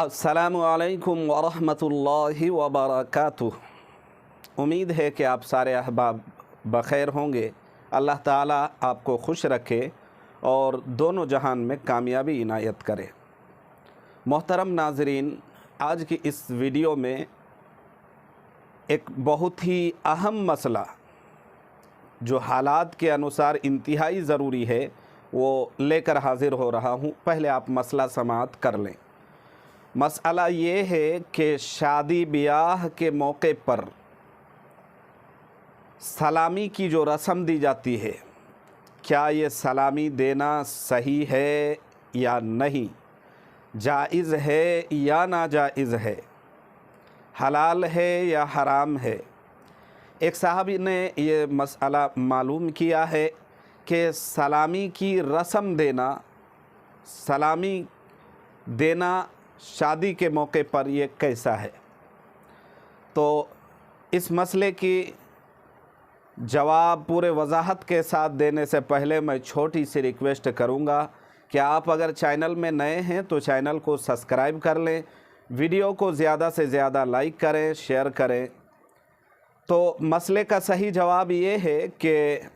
अस्सलामु अलैकुम वरहमतुल्लाहि वबरकातुह। उम्मीद है कि आप सारे अहबाब बख़ैर होंगे। अल्लाह ताला आपको खुश रखे और दोनों जहान में कामयाबी इनायत करे। मोहतरम नाज़रीन, आज की इस वीडियो में एक बहुत ही अहम मसला जो हालात के अनुसार इंतहाई ज़रूरी है वो लेकर हाज़िर हो रहा हूँ। पहले आप मसला समाअत कर लें। मसला ये है कि शादी ब्याह के मौके पर सलामी की जो रस्म दी जाती है, क्या ये सलामी देना सही है या नहीं, जायज़ है या नाजायज़ है, हलाल है या हराम है। एक साहबी ने ये मसला मालूम किया है कि सलामी की रस्म देना शादी के मौके पर ये कैसा है। तो इस मसले की जवाब पूरे वजाहत के साथ देने से पहले मैं छोटी सी रिक्वेस्ट करूंगा कि आप अगर चैनल में नए हैं तो चैनल को सब्सक्राइब कर लें, वीडियो को ज़्यादा से ज़्यादा लाइक करें, शेयर करें। तो मसले का सही जवाब ये है कि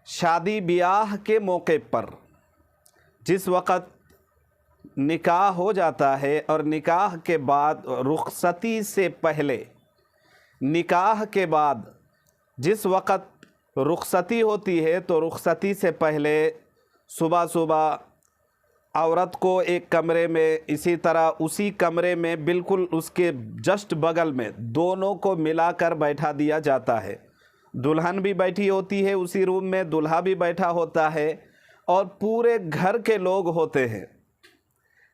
शादी ब्याह के मौके पर जिस वक़्त निकाह हो जाता है और निकाह के बाद रुखसती से पहले, निकाह के बाद जिस वक़्त रुखसती होती है तो रुखसती से पहले सुबह सुबह औरत को एक कमरे में, इसी तरह उसी कमरे में बिल्कुल उसके जस्ट बगल में दोनों को मिलाकर बैठा दिया जाता है। दुल्हन भी बैठी होती है उसी रूम में, दूल्हा भी बैठा होता है और पूरे घर के लोग होते हैं।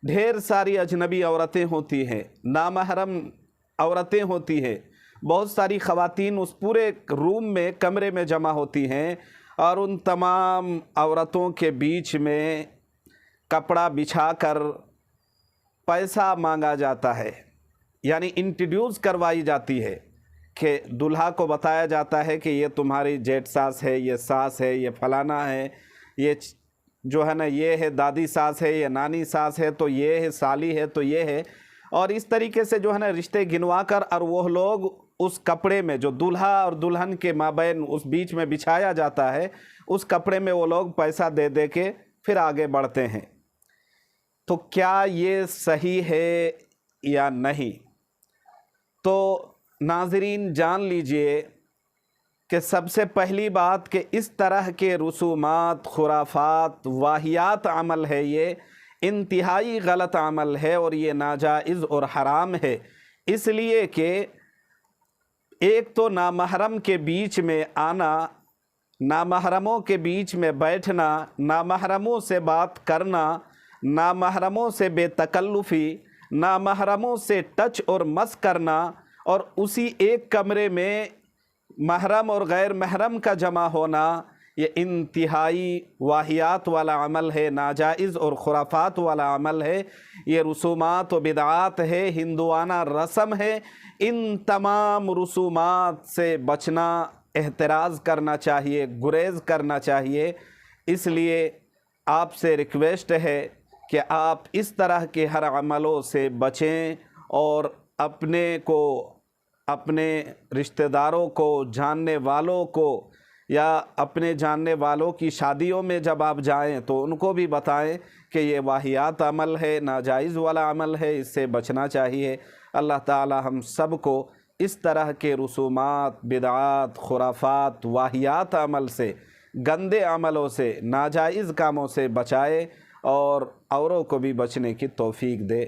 ढेर सारी अजनबी औरतें होती हैं, नामहरम औरतें होती हैं, बहुत सारी ख़वातीन उस पूरे रूम में, कमरे में जमा होती हैं और उन तमाम औरतों के बीच में कपड़ा बिछाकर पैसा मांगा जाता है, यानी इंट्रोड्यूस करवाई जाती है कि दूल्हा को बताया जाता है कि ये तुम्हारी जेठ सास है, ये सास है, ये फलाना है, ये जो है ना ये है दादी सास है, ये नानी सास है, तो ये है साली है, तो ये है। और इस तरीके से जो है ना रिश्ते गिनवा कर और वो लोग उस कपड़े में जो दूल्हा और दुल्हन के माबैन उस बीच में बिछाया जाता है, उस कपड़े में वो लोग पैसा दे दे के फिर आगे बढ़ते हैं। तो क्या ये सही है या नहीं? तो नाज़रीन जान लीजिए कि सबसे पहली बात कि इस तरह के रसूमात, खुराफात, वाहियात अमल है, ये इंतहाई गलत अमल है और ये नाजायज़ और हराम है। इसलिए कि एक तो नामहरम के बीच में आना, नामहरमों के बीच में बैठना, नामहरमों से बात करना, नामहरमों से बेतकल्लुफ़ी, नामहरमों से टच और मस करना और उसी एक कमरे में महरम और गैर महरम का जमा होना, ये इंतहाई वाहियात वाला अमल है, नाजायज़ और खुराफात वाला अमल है। ये रसूमात व बिदआत है, हिंदुआना रस्म है। इन तमाम रसूमात से बचना, एहतराज़ करना चाहिए, गुरेज़ करना चाहिए। इसलिए आपसे रिक्वेस्ट है कि आप इस तरह के हर अमलों से बचें और अपने को, अपने रिश्तेदारों को, जानने वालों को या अपने जानने वालों की शादियों में जब आप जाएं तो उनको भी बताएं कि ये वाहियात अमल है, नाजायज़ वाला अमल है, इससे बचना चाहिए। अल्लाह ताला हम सब को इस तरह के रसूमात, बिदआत, खुराफात, वाहियात अमल से, गंदे अमलों से, नाजायज़ कामों से बचाए और औरों को भी बचने की तौफीक दे।